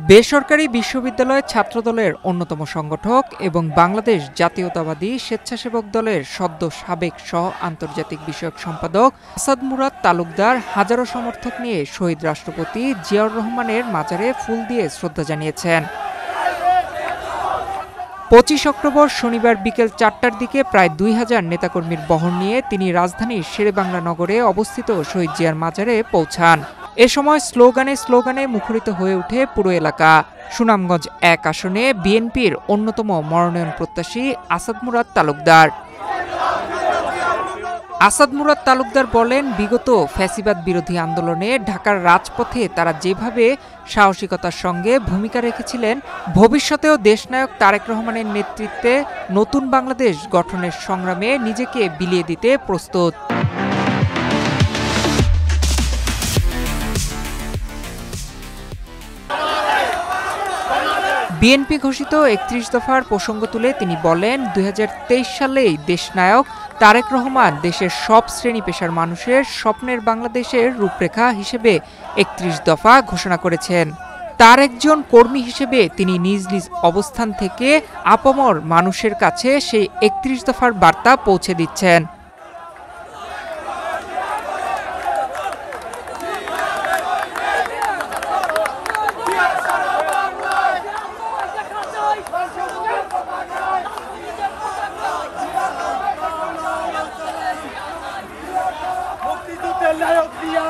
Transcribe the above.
বেসরকারি বিশ্ববিদ্যালয় ছাত্রদলের অন্যতম সংগঠক এবং বাংলাদেশ জাতীয়তাবাদী স্বেচ্ছাসেবক দলের সদ্য সাবেক সহ আন্তর্জাতিক বিষয়ক সম্পাদক আসাদ মুরাদ তালুকদার হাজারো সমর্থক নিয়ে শহীদ রাষ্ট্রপতি জিয়াউর রহমানের মাজারে ফুল দিয়ে শ্রদ্ধা জানিয়েছেন। ২৫ অক্টোবর শনিবার বিকেল ৪টার দিকে প্রায় ২,০০০ নেতাকর্মীর বহর নিয়ে তিনি রাজধানীর শেরেবাংলা নগরে অবস্থিত শহীদ জিয়ার মাজারে পৌঁছান। এ সময় স্লোগানে মুখরিত হয়ে ওঠে পুরো এলাকা। সুনামগঞ্জ ১ আসনে বিএনপির অন্যতম মনোনয়ন প্রত্যাশী আসাদ মুরাদ তালুকদার বলেন, বিগত ফ্যাসিবাদ বিরোধী আন্দোলনে ঢাকার রাজপথে তারা যেভাবে সাহসিকতার সঙ্গে ভূমিকা রেখেছিলেন, ভবিষ্যতেও দেশনায়ক তারেক রহমানের নেতৃত্বে নতুন বাংলাদেশ গঠনের সংগ্রামে নিজেকে বিলিয়ে দিতে প্রস্তুত। বিএনপি ঘোষিত ৩১ দফার প্রসঙ্গ তুলে তিনি বলেন, ২০২৩ সালেই দেশনায়ক তারেক রহমান দেশের সব শ্রেণী পেশার মানুষের স্বপ্নের বাংলাদেশের রূপরেখা হিসেবে ৩১ দফা ঘোষণা করেছেন। তার একজন কর্মী হিসেবে তিনি নিজ নিজ অবস্থান থেকে আপামর মানুষের কাছে সেই ৩১ দফার বার্তা পৌঁছে দিচ্ছেন। মুক্তিযুদ্ধের নায়ক জিয়া